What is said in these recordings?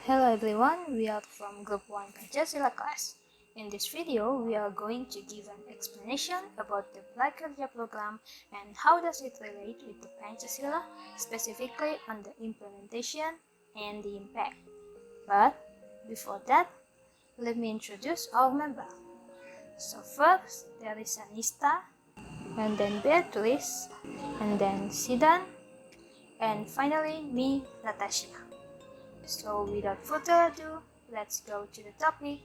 Hello everyone, we are from Group 1 Pancasila Class. In this video, we are going to give an explanation about the Prakerja Program and how does it relate with the Pancasila, specifically on the implementation and the impact. But before that, let me introduce our member. So first, there is Anista, and then Beatrice, and then Sidan, and finally me, Nathasya. So without further ado, let's go to the topic.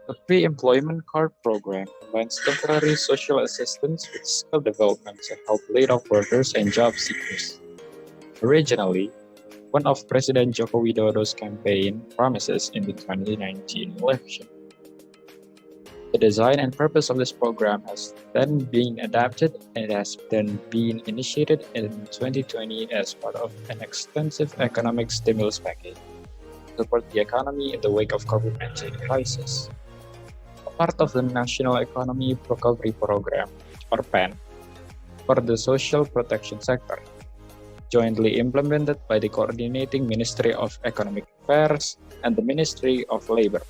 The Pre-Employment Card Program combines temporary social assistance with skill development to help laid-off workers and job seekers. Originally, one of President Joko Widodo's campaign promises in the 2019 election. The design and purpose of this program has then been adapted and has then been initiated in 2020 as part of an extensive economic stimulus package to support the economy in the wake of COVID-19 crisis. A part of the National Economy Recovery Program, or PEN, for the social protection sector, jointly implemented by the coordinating Ministry of Economic Affairs and the Ministry of Labor.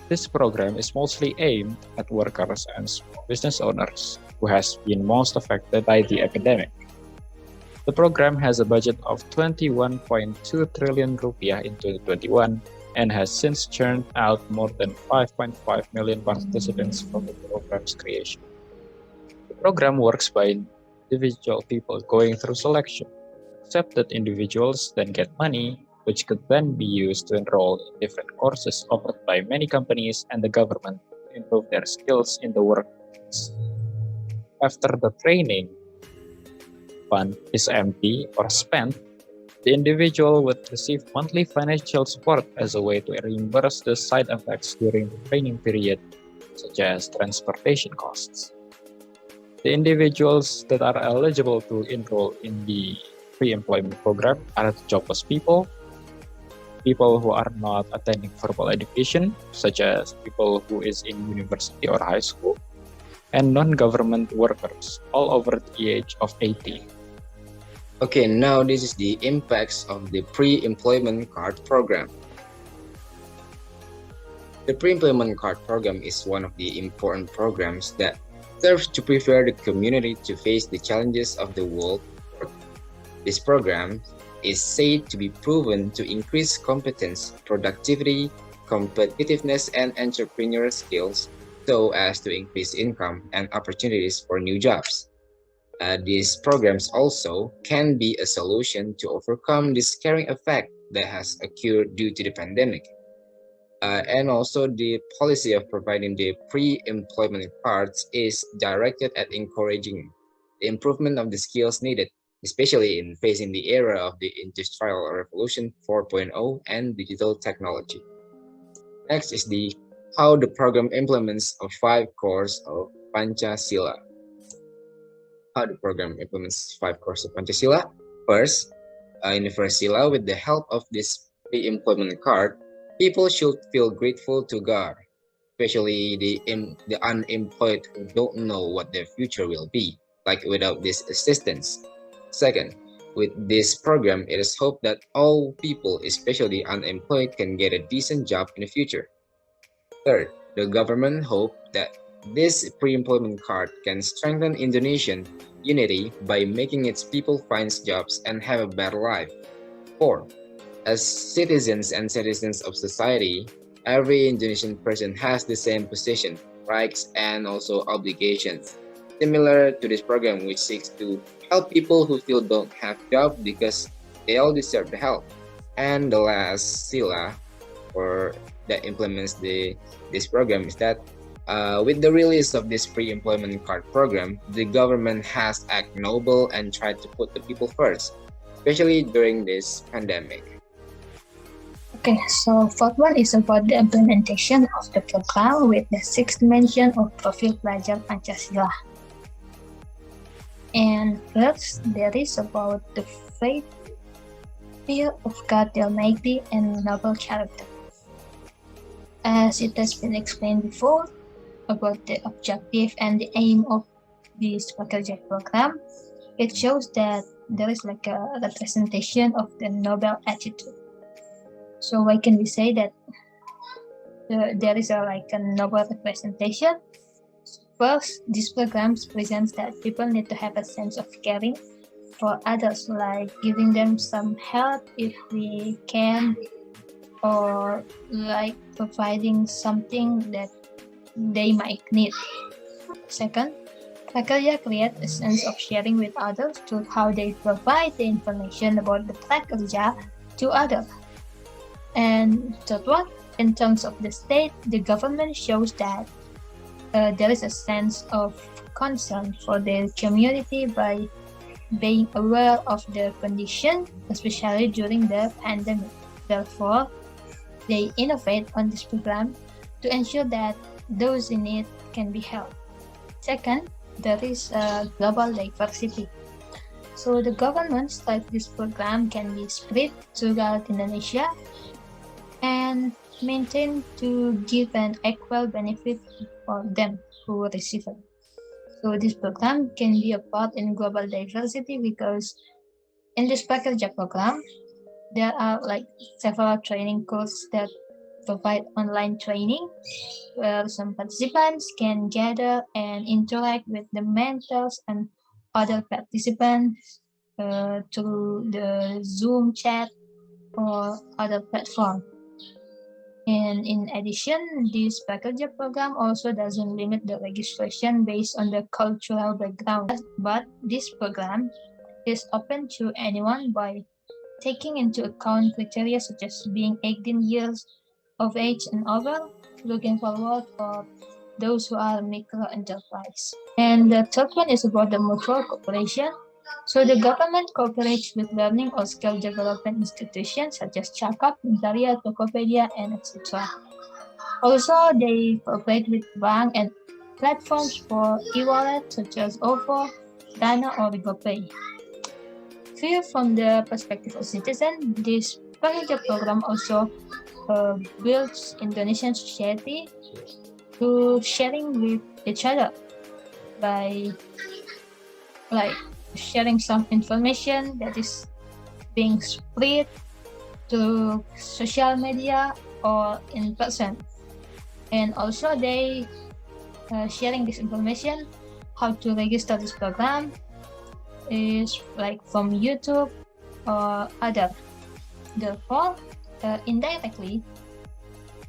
This program is mostly aimed at workers and small business owners who has been most affected by the epidemic. The program has a budget of 21.2 trillion rupiah in 2021 and has since churned out more than 5.5 million participants from the program's creation. The program works by individual people going through selection. Accepted individuals then get money, which could then be used to enroll in different courses offered by many companies and the government to improve their skills in the workplace. After the training fund is empty or spent, the individual would receive monthly financial support as a way to reimburse the side effects during the training period, such as transportation costs. The individuals that are eligible to enroll in the pre-employment program are jobless people who are not attending formal education, such as people who is in university or high school, and non-government workers, all over the age of 18. Okay, now this is the impacts of the Pre-Employment Card Program. The Pre-Employment Card Program is one of the important programs that serves to prepare the community to face the challenges of the world. This program is said to be proven to increase competence, productivity, competitiveness, and entrepreneurial skills so as to increase income and opportunities for new jobs. These programs also can be a solution to overcome the scaring effect that has occurred due to the pandemic. And also the policy of providing the pre-employment cards is directed at encouraging the improvement of the skills needed, especially in facing the era of the Industrial Revolution 4.0 and digital technology. Next is how the program implements a 5 cores of Pancasila. How the program implements 5 cores of Pancasila. First, in the first sila, with the help of this pre-employment card, people should feel grateful to God, especially the unemployed who don't know what their future will be, like without this assistance. Second, with this program, it is hoped that all people, especially unemployed, can get a decent job in the future. Third, the government hopes that this pre-employment card can strengthen Indonesian unity by making its people find jobs and have a better life. Fourth, as citizens and citizens of society, every Indonesian person has the same position, rights, and also obligations, similar to this program which seeks to help people who still don't have job because they all deserve the help. And the last sila or that implements this program is that with the release of this pre-employment card program, the government has acted noble and tried to put the people first, especially during this pandemic. Okay, so fourth one is about the implementation of the program with the sixth dimension of Profil Pelajar Pancasila. And first, there is about the faith, fear of God the Almighty, and noble character. As it has been explained before, about the objective and the aim of this Prakerja program, it shows that there is like a representation of the noble attitude. So why can we say that there is like a noble representation? First, this program presents that people need to have a sense of caring for others, like giving them some help if we can, or like providing something that they might need. Second, Prakerja creates a sense of sharing with others through how they provide the information about the Prakerja to others. And third one, in terms of the state, the government shows that there is a sense of concern for their community by being aware of their condition, especially during the pandemic. Therefore, they innovate on this program to ensure that those in need can be helped. Second, there is a global diversity. So the government like this program can be spread throughout Indonesia and maintained to give an equal benefit for them who receive it. So this program can be a part in global diversity because in this Prakerja program, there are like several training courses that provide online training where some participants can gather and interact with the mentors and other participants through the Zoom chat or other platform. And in addition, this Prakerja program also doesn't limit the registration based on the cultural background, but this program is open to anyone by taking into account criteria such as being 18 years of age and over, looking forward for those who are micro enterprise. And the third one is about the mutual cooperation. So the government cooperates with learning or skill development institutions such as Chakap, Untaria, Tokopedia, and etc. Also, they cooperate with bank and platforms for e-wallet such as OVO, Dana, or GoPay. Viewed from the perspective of citizen, this Prakerja program also builds Indonesian society to sharing with each other by like sharing some information that is being spread through social media or in person. And also they sharing this information, how to register this program is like from YouTube or other. Therefore, indirectly,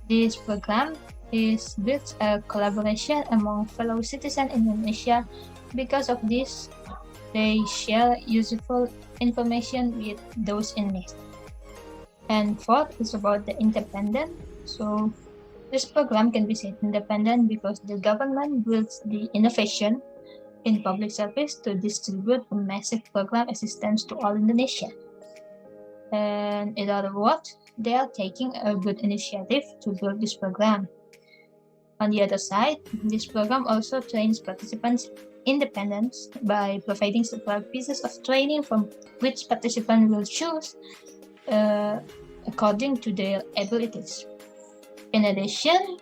this program is builds a collaboration among fellow citizens in Indonesia. Because of this, they share useful information with those in need. And fourth is about the independent. So this program can be said independent because the government builds the innovation in public service to distribute a massive program assistance to all Indonesia. And in other words, they are taking a good initiative to build this program. On the other side, this program also trains participants' independence by providing several pieces of training from which participant will choose according to their abilities. In addition,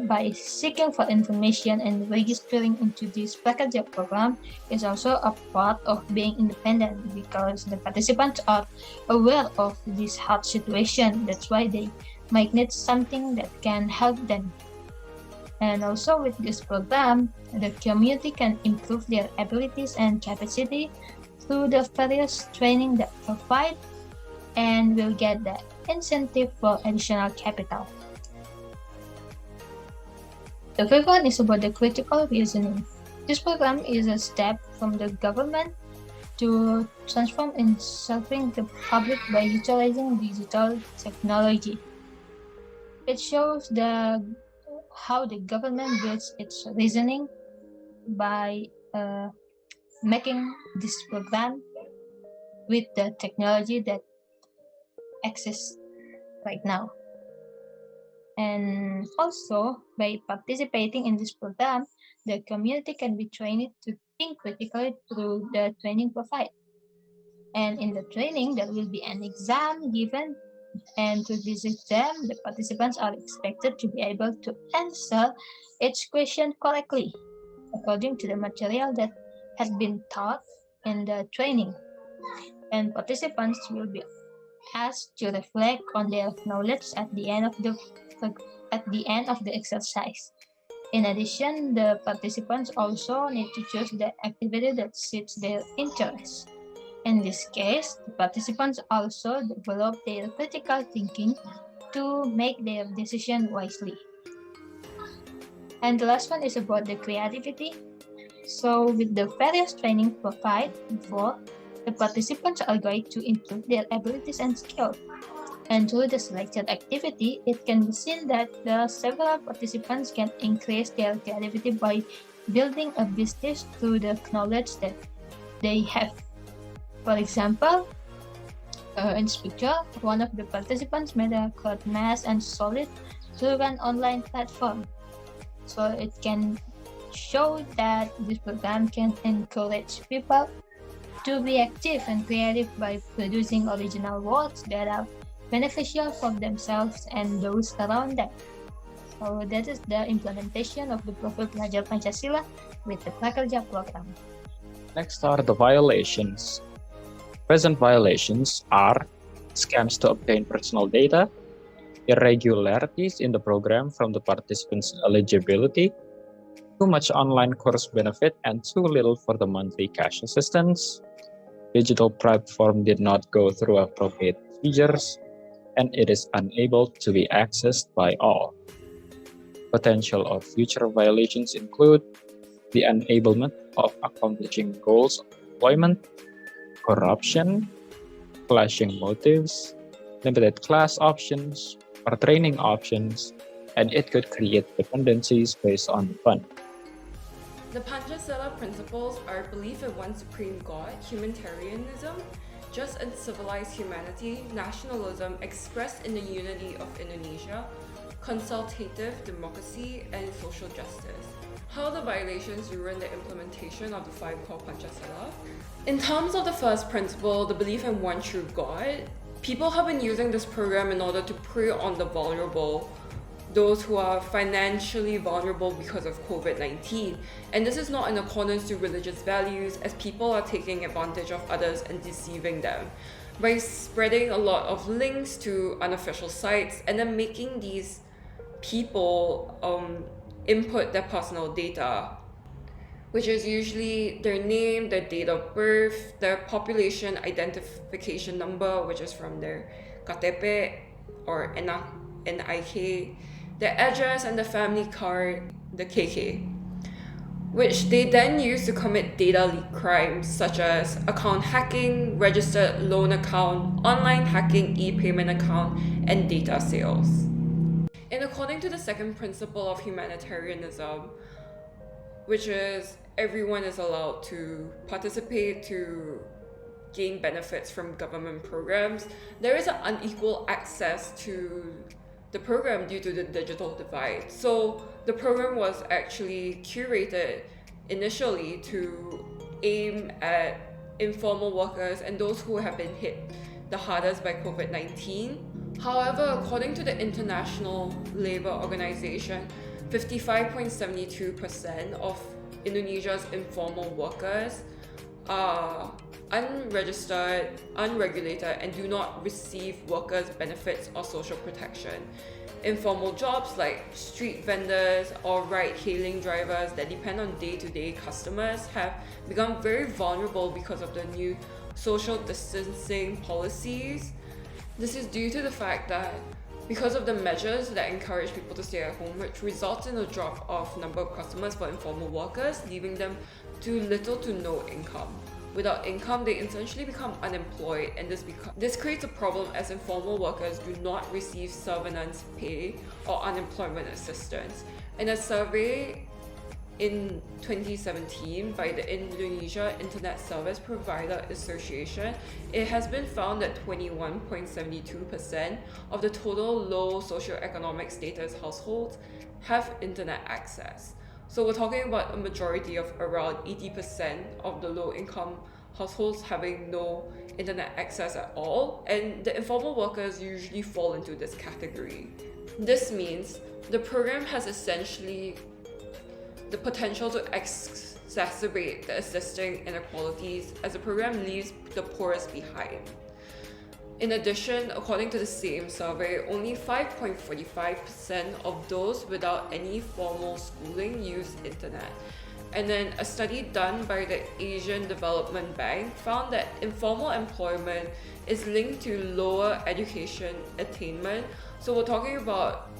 by seeking for information and registering into this Prakerja program is also a part of being independent because the participants are aware of this hard situation. That's why they might need something that can help them. And also with this program, the community can improve their abilities and capacity through the various training that provide and will get the incentive for additional capital. The third one is about the critical reasoning. This program is a step from the government to transform in serving the public by utilizing digital technology. It shows how the government builds its reasoning by making this program with the technology that exists right now. And also, by participating in this program, the community can be trained to think critically through the training provided. And in the training, there will be an exam given, and through this exam, the participants are expected to be able to answer each question correctly according to the material that has been taught in the training. and participants will be asked to reflect on their knowledge at the end of the exercise. In addition, the participants also need to choose the activity that suits their interests. In this case, the participants also develop their critical thinking to make their decision wisely. And the last one is about the creativity. So with the various training provided before, the participants are going to improve their abilities and skills. And through the selected activity, it can be seen that the several participants can increase their creativity by building a business through the knowledge that they have. For example, in this picture, one of the participants made a cloth mask and sold it through an online platform. So it can show that this program can encourage people to be active and creative by producing original works that are beneficial for themselves and those around them. So that is the implementation of the Profil Pelajar Pancasila with the Prakerja Program. Next are the violations. Present violations are scams to obtain personal data, irregularities in the program from the participants' eligibility, too much online course benefit and too little for the monthly cash assistance, digital platform did not go through appropriate procedures, and it is unable to be accessed by all. Potential of future violations include the enablement of accomplishing goals of employment, corruption, clashing motives, limited class options, or training options, and it could create dependencies based on the fund. The Pancasila principles are belief in one supreme God, humanitarianism, just and civilized humanity, nationalism expressed in the unity of Indonesia, consultative democracy, and social justice. How the violations ruin the implementation of the 5 core Pancasila. In terms of the first principle, the belief in one true God, people have been using this program in order to prey on the vulnerable, those who are financially vulnerable because of COVID-19. And this is not in accordance to religious values, as people are taking advantage of others and deceiving them by spreading a lot of links to unofficial sites and then making these people input their personal data, which is usually their name, their date of birth, their population identification number, which is from their KTP or NIK, their address, and the family card, the KK, which they then use to commit data leak crimes such as account hacking, registered loan account, online hacking, e-payment account, and data sales. And according to the second principle of humanitarianism, which is everyone is allowed to participate to gain benefits from government programs, there is an unequal access to the program due to the digital divide. So the program was actually curated initially to aim at informal workers and those who have been hit the hardest by COVID-19. However, according to the International Labour Organization, 55.72% of Indonesia's informal workers are unregistered, unregulated, and do not receive workers' benefits or social protection. Informal jobs like street vendors or ride-hailing drivers that depend on day-to-day customers have become very vulnerable because of the new social distancing policies. This is due to the fact that because of the measures that encourage people to stay at home, which results in a drop of number of customers for informal workers, leaving them to little to no income. Without income, they essentially become unemployed, and this creates a problem as informal workers do not receive surveillance pay or unemployment assistance. In a survey in 2017 by the Indonesia Internet Service Provider Association, it has been found that 21.72% of the total low socioeconomic status households have internet access. So we're talking about a majority of around 80% of the low-income households having no internet access at all, and the informal workers usually fall into this category. This means the program has essentially the potential to exacerbate the existing inequalities as the program leaves the poorest behind. In addition, according to the same survey, only 5.45% of those without any formal schooling use internet. And then a study done by the Asian Development Bank found that informal employment is linked to lower education attainment. So we're talking about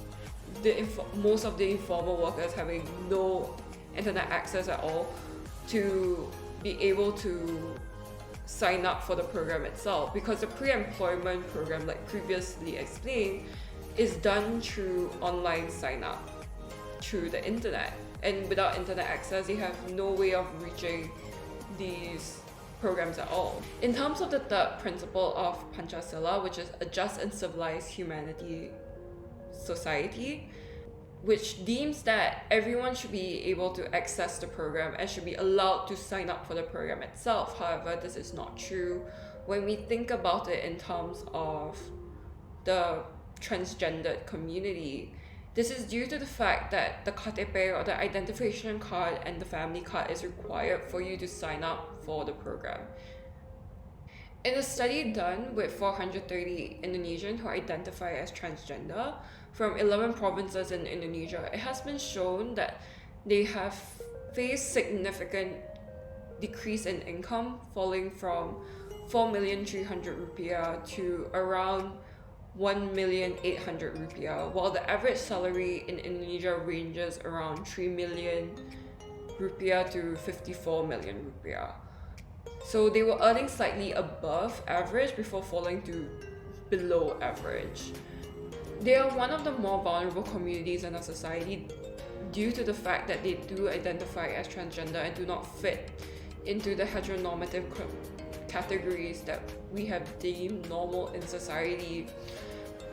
most of the informal workers having no internet access at all to be able to sign up for the program itself, because the pre-employment program, like previously explained, is done through online sign up through the internet, and without internet access they have no way of reaching these programs at all. In terms of the third principle of Pancasila, which is a just and civilized humanity society, which deems that everyone should be able to access the program and should be allowed to sign up for the program itself. However, this is not true when we think about it in terms of the transgendered community. This is due to the fact that the KTP, or the identification card, and the family card is required for you to sign up for the program. In a study done with 430 Indonesians who identify as transgender from 11 provinces in Indonesia, it has been shown that they have faced significant decrease in income, falling from 4,300,000 rupiah to around 1,800,000 rupiah, while the average salary in Indonesia ranges around 3 million rupiah to 54 million rupiah. So they were earning slightly above average before falling to below average. They are one of the more vulnerable communities in our society due to the fact that they do identify as transgender and do not fit into the heteronormative categories that we have deemed normal in society.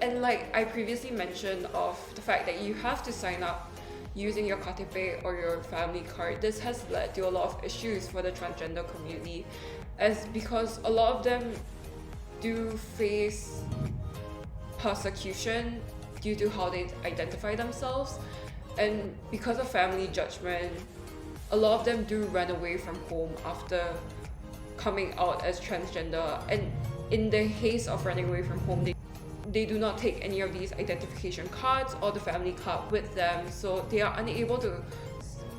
And like I previously mentioned of the fact that you have to sign up using your KTP or your family card, this has led to a lot of issues for the transgender community, as because a lot of them do face persecution due to how they identify themselves, and because of family judgment, a lot of them do run away from home after coming out as transgender, and in the haste of running away from home, they do not take any of these identification cards or the family card with them, so they are unable to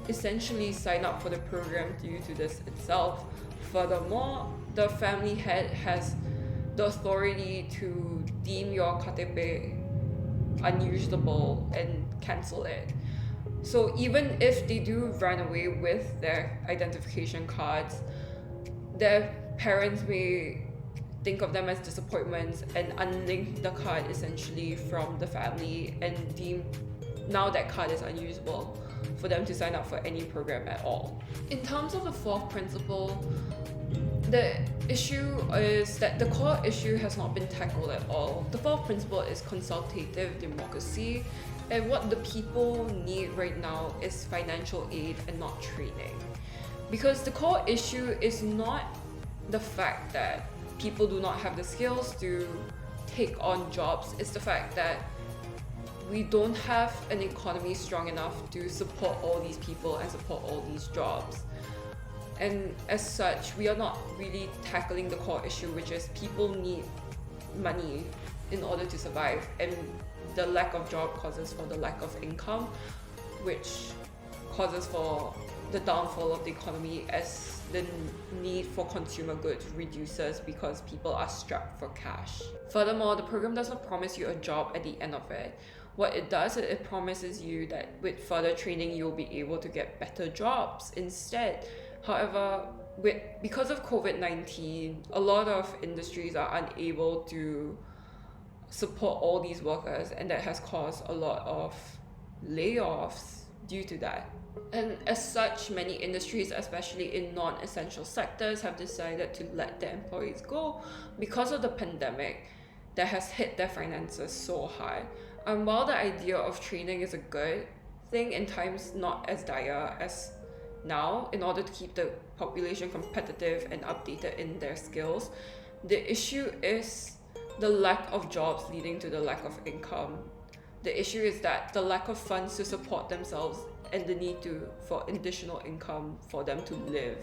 essentially sign up for the program due to this itself. Furthermore, the family head has the authority to deem your KTP unusable and cancel it. So even if they do run away with their identification cards, their parents may think of them as disappointments and unlink the card essentially from the family and deem now that card is unusable for them to sign up for any program at all. In terms of the fourth principle, the issue is that the core issue has not been tackled at all. The fourth principle is consultative democracy, and what the people need right now is financial aid and not training. Because the core issue is not the fact that people do not have the skills to take on jobs, it's the fact that we don't have an economy strong enough to support all these people and support all these jobs. And as such, we are not really tackling the core issue, which is people need money in order to survive, and the lack of job causes for the lack of income, which causes for the downfall of the economy as the need for consumer goods reduces because people are strapped for cash. Furthermore, the program does not promise you a job at the end of it. What it does, it promises you that with further training, you'll be able to get better jobs instead. However, because of COVID-19, a lot of industries are unable to support all these workers, and that has caused a lot of layoffs due to that. And as such, many industries, especially in non-essential sectors, have decided to let their employees go because of the pandemic that has hit their finances so hard. And while the idea of training is a good thing in times not as dire as now, in order to keep the population competitive and updated in their skills, the issue is the lack of jobs leading to the lack of income. The issue is that the lack of funds to support themselves and the need for additional income for them to live.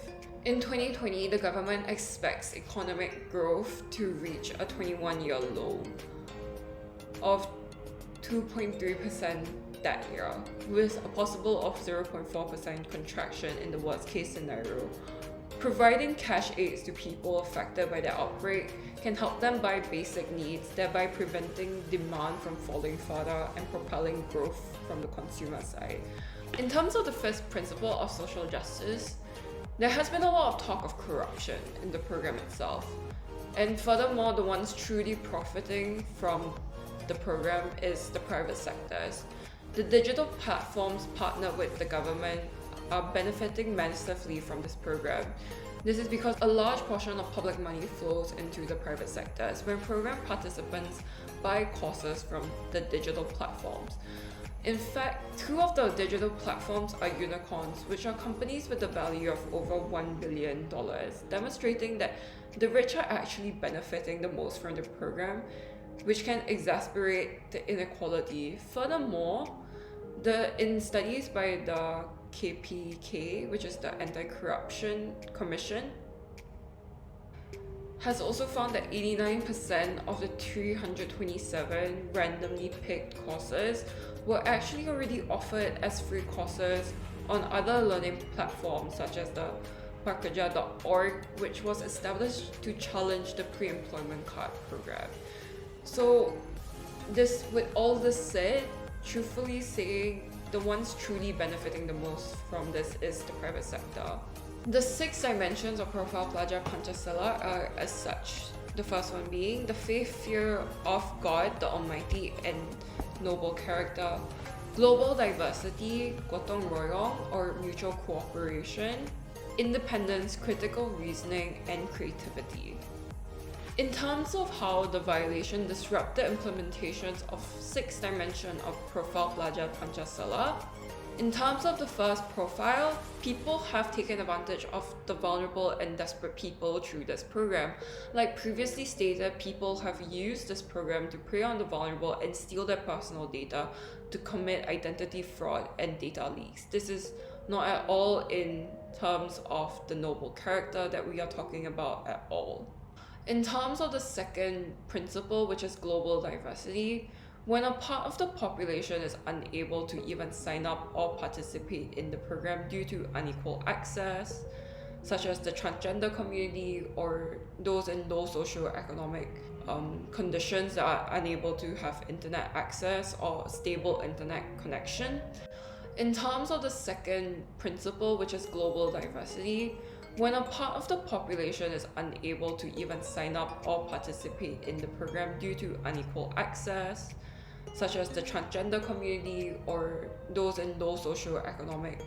In 2020, the government expects economic growth to reach a 21-year low of 2.3% that year, with a possible of 0.4% contraction in the worst case scenario. Providing cash aids to people affected by the outbreak can help them buy basic needs, thereby preventing demand from falling further and propelling growth from the consumer side. In terms of the first principle of social justice, there has been a lot of talk of corruption in the program itself. And furthermore, the ones truly profiting from the program is the private sectors. The digital platforms partnered with the government are benefiting massively from this program. This is because a large portion of public money flows into the private sectors when program participants buy courses from the digital platforms. In fact, 2 of the digital platforms are unicorns, which are companies with a value of over $1 billion, demonstrating that the rich are actually benefiting the most from the program, which can exacerbate the inequality. Furthermore, in studies by the KPK, which is the Anti-Corruption Commission, has also found that 89% of the 327 randomly picked courses were actually already offered as free courses on other learning platforms such as the Prakerja.org, which was established to challenge the pre-employment card program. So with all this said, truthfully saying, the ones truly benefiting the most from this is the private sector. The 6 dimensions of Profile Plagiarism Pancasila are as such. The first one being the faith, fear of God, the Almighty, and noble character, global diversity, gotong royong or mutual cooperation, independence, critical reasoning, and creativity. In terms of how the violation disrupted implementations of 6 dimensions of Profile Plagiarism Pancasila, in terms of the first profile, people have taken advantage of the vulnerable and desperate people through this program. Like previously stated, people have used this program to prey on the vulnerable and steal their personal data to commit identity fraud and data leaks. This is not at all in terms of the noble character that we are talking about at all. In terms of the second principle, which is global diversity, when a part of the population is unable to even sign up or participate in the program due to unequal access, such as the transgender community or those in low socioeconomic conditions that are unable to have internet access or stable internet connection. In terms of the second principle, which is global diversity, when a part of the population is unable to even sign up or participate in the program due to unequal access, such as the transgender community or those in low socioeconomic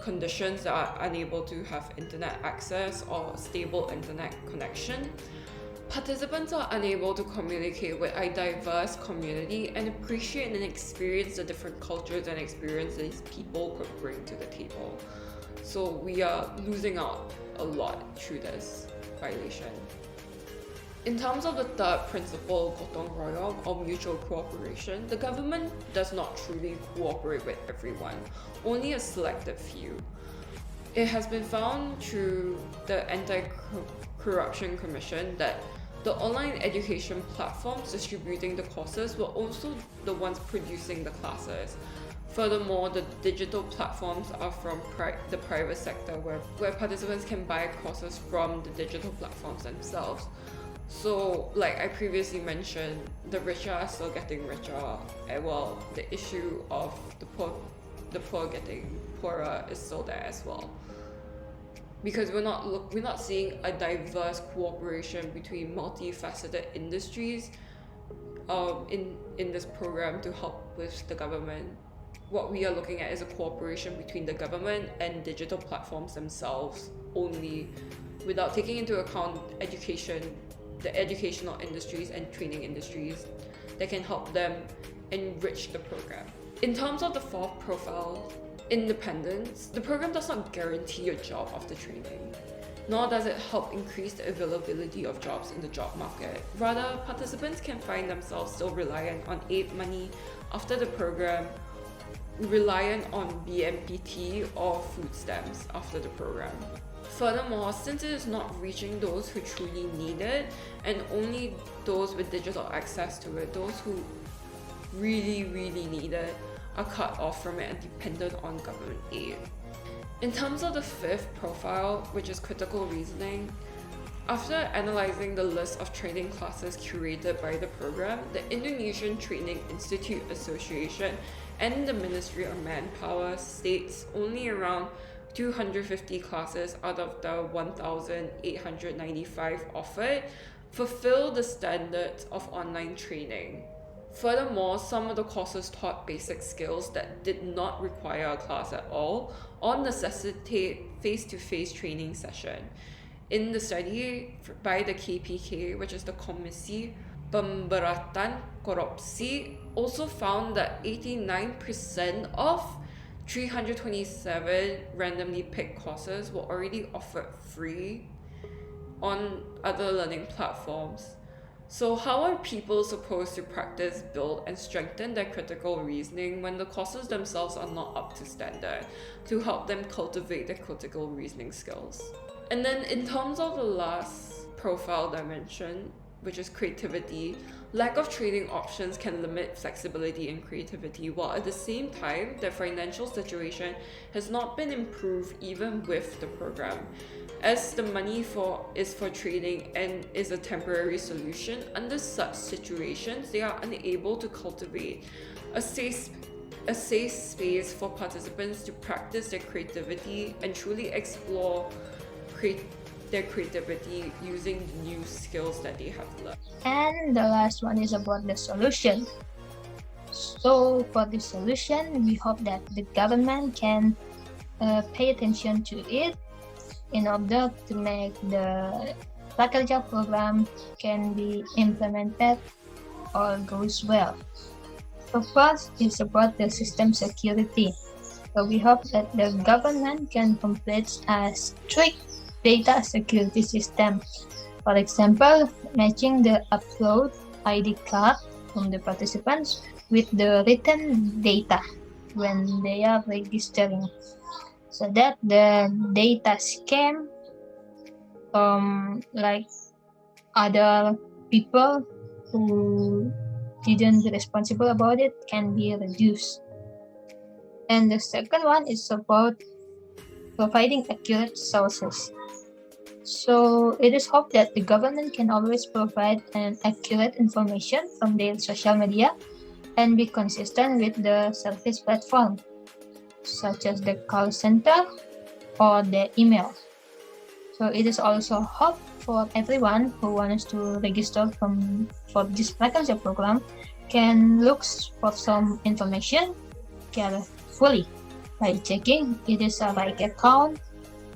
conditions that are unable to have internet access or stable internet connection, participants are unable to communicate with a diverse community and appreciate and experience the different cultures and experiences people could bring to the table. So we are losing out a lot through this violation. In terms of the third principle, gotong royong or mutual cooperation, the government does not truly cooperate with everyone, only a selected few. It has been found through the Anti-Corruption Commission that the online education platforms distributing the courses were also the ones producing the classes. Furthermore, the digital platforms are from the private sector where participants can buy courses from the digital platforms themselves. So, like I previously mentioned, the richer are still getting richer, and well, the issue of the poor getting poorer is still there as well. Because we're not seeing a diverse cooperation between multifaceted industries in this program to help with the government. What we are looking at is a cooperation between the government and digital platforms themselves only, without taking into account the educational industries and training industries that can help them enrich the program. In terms of the fourth profile, independence, the program does not guarantee a job after training. nor does it help increase the availability of jobs in the job market. Rather, participants can find themselves still reliant on aid money after the program, reliant on BMPT or food stamps after the program. Furthermore, since it is not reaching those who truly need it, and only those with digital access to it, those who really need it, are cut off from it and dependent on government aid. In terms of the fifth profile, which is critical reasoning, after analyzing the list of training classes curated by the program, the Indonesian Training Institute Association and the Ministry of Manpower states only around 250 classes out of the 1,895 offered fulfill the standards of online training. Furthermore, some of the courses taught basic skills that did not require a class at all or necessitate face-to-face training session. In the study by the KPK, which is the Komisi Pemberatan Korupsi, also found that 89% of 327 randomly picked courses were already offered free on other learning platforms. So how are people supposed to practice, build, and strengthen their critical reasoning when the courses themselves are not up to standard to help them cultivate their critical reasoning skills? And then in terms of the last profile dimension, which is creativity, lack of training options can limit flexibility and creativity, while at the same time, their financial situation has not been improved even with the program. As the money is for training and is a temporary solution, under such situations, they are unable to cultivate a safe space for participants to practice their creativity and truly explore their creativity using new skills that they have learned. And the last one is about the solution. So for the solution, we hope that the government can pay attention to it in order to make the Prakerja program can be implemented or goes well. So first is about the system security. So we hope that the government can complete a strict data security system. For example, matching the upload ID card from the participants with the written data when they are registering, so that the data scam like other people who didn't be responsible about it can be reduced. And the second one is about providing accurate sources. So it is hoped that the government can always provide an accurate information from their social media and be consistent with the service platform, such as the call center or the email. So it is also hope for everyone who wants to register for this Prakerja program can look for some information carefully by checking it is a right account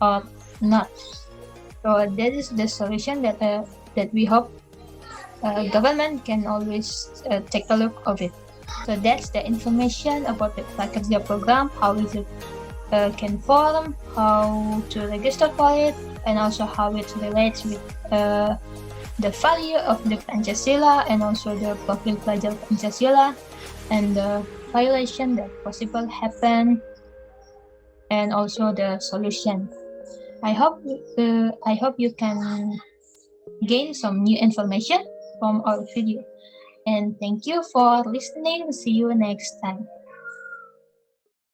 or not. So that is the solution that we hope government can always take a look of it. So that's the information about the Prakerja program, how is it can form, how to register for it, and also how it relates with the value of the Pancasila and also the profil pelajar Pancasila and the violation that possible happen and also the solution. I hope you can gain some new information from our video. And thank you for listening. See you next time.